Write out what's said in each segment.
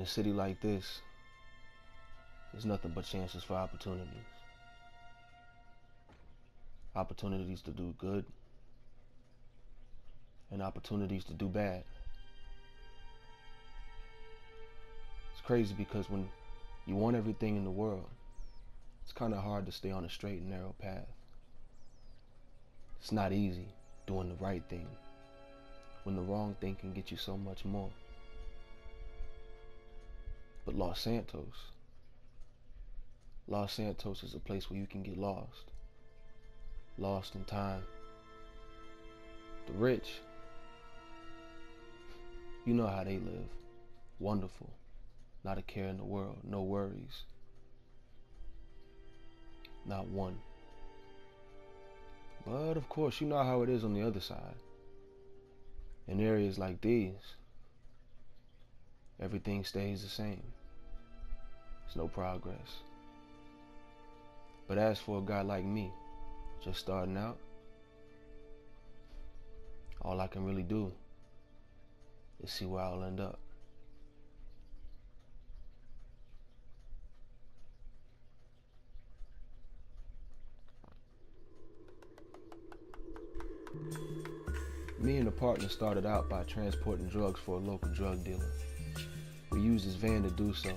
a city like this, there's nothing but chances for opportunities. Opportunities to do good and opportunities to do bad. It's crazy because when you want everything in the world, it's kind of hard to stay on a straight and narrow path. It's not easy doing the right thing when the wrong thing can get you so much more. But Los Santos is a place where you can get lost. Lost in time. The rich, you know how they live. Wonderful. Not a care in the world. No worries. Not one. But of course, you know how it is on the other side. In areas like these, everything stays the same. There's no progress. But as for a guy like me, just starting out, all I can really do is see where I'll end up. Me and a partner started out by transporting drugs for a local drug dealer. We used his van to do so,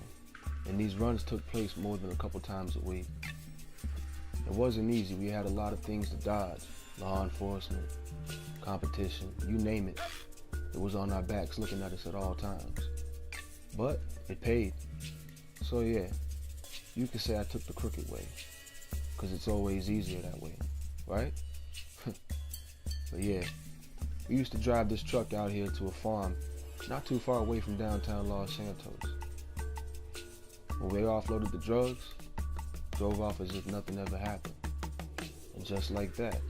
and these runs took place more than a couple times a week. It wasn't easy. We had a lot of things to dodge. Law enforcement, competition, you name it. It was on our backs looking at us at all times. But it paid. So yeah, you could say I took the crooked way, because it's always easier that way, right? But yeah, we used to drive this truck out here to a farm not too far away from downtown Los Santos. When we offloaded the drugs, drove off as if nothing ever happened. And just like that,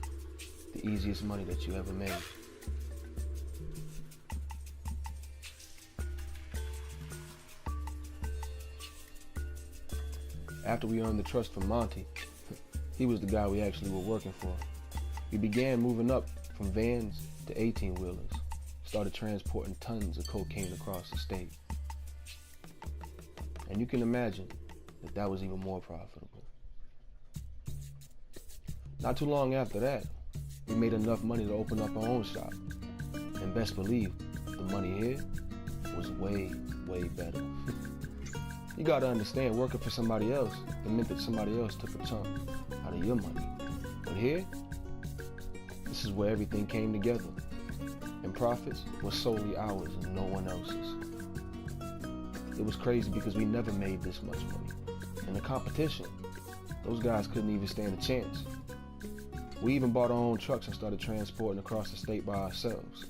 the easiest money that you ever made. After we earned the trust from Monty, he was the guy we actually were working for. We began moving up from vans to 18-wheelers, started transporting tons of cocaine across the state. And you can imagine that was even more profitable. Not too long after that, we made enough money to open up our own shop. And best believe, the money here was way, way better. You gotta understand, working for somebody else, it meant that somebody else took a chunk out of your money. But here, this is where everything came together. And profits were solely ours and no one else's. It was crazy because we never made this much money. In the competition, those guys couldn't even stand a chance. We even bought our own trucks and started transporting across the state by ourselves.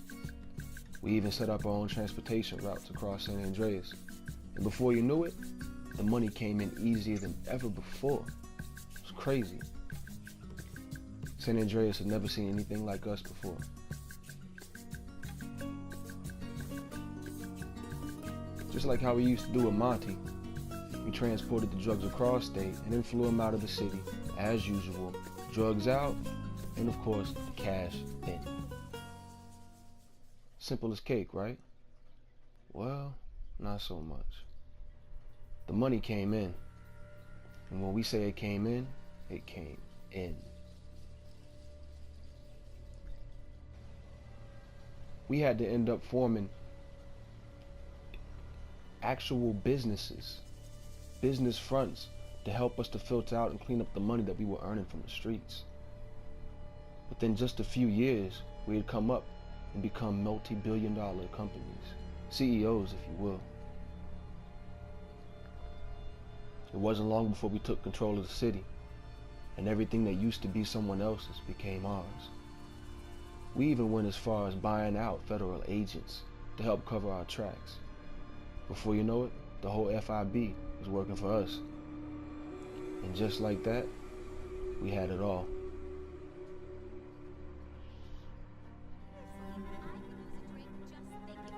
We even set up our own transportation routes across San Andreas. And before you knew it, the money came in easier than ever before. It was crazy. San Andreas had never seen anything like us before. Just like how we used to do with Monty, we transported the drugs across state and then flew them out of the city, as usual. Drugs out, and of course, the cash in. Simple as cake, right? Well, not so much. The money came in, and when we say it came in, it came in. We had to end up forming actual businesses, business fronts to help us to filter out and clean up the money that we were earning from the streets. Within just a few years, we had come up and become multi-billion-dollar companies, CEOs, if you will. It wasn't long before we took control of the city, and everything that used to be someone else's became ours. We even went as far as buying out federal agents to help cover our tracks. Before you know it, the whole FIB was working for us. And just like that, we had it all.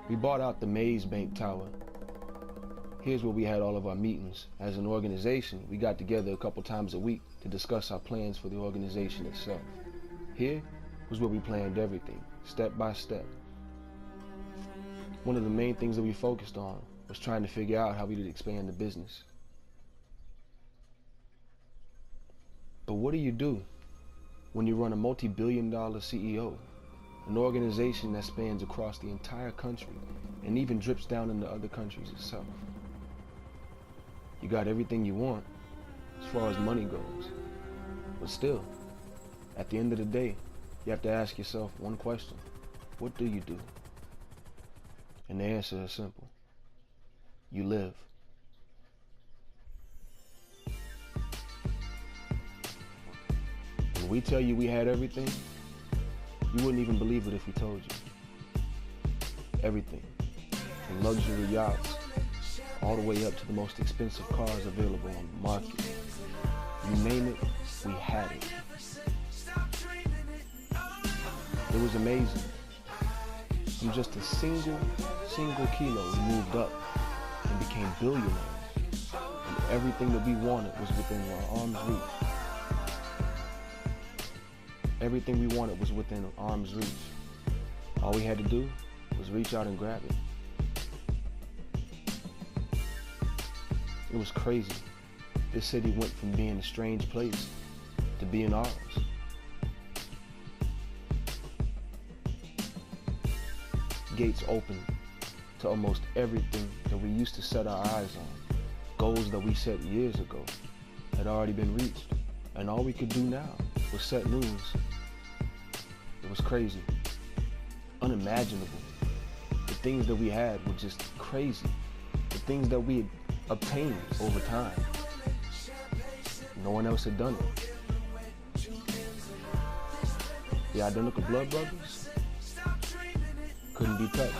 We bought out the Maze Bank Tower. Here's where we had all of our meetings. As an organization, we got together a couple times a week to discuss our plans for the organization itself. Here was where we planned everything, step by step. One of the main things that we focused on was trying to figure out how we could expand the business. But what do you do when you run a multi-billion-dollar CEO, an organization that spans across the entire country and even drips down into other countries itself? You got everything you want as far as money goes, but still, at the end of the day, you have to ask yourself one question: what do you do? And the answer is simple: you live. When we tell you we had everything, you wouldn't even believe it if we told you. Everything, from luxury yachts all the way up to the most expensive cars available on the market. You name it, we had it. It was amazing. From just a single kilo, we moved up and became billionaires. And everything that we wanted was within our arm's reach. Everything we wanted was within arm's reach. All we had to do was reach out and grab it. It was crazy. This city went from being a strange place to being ours. Gates opened to almost everything that we used to set our eyes on. Goals that we set years ago had already been reached, and all we could do now was set new ones. It was crazy, unimaginable. The things that we had were just crazy. The things that we had obtained over time. No one else had done it. The identical blood brothers couldn't be touched.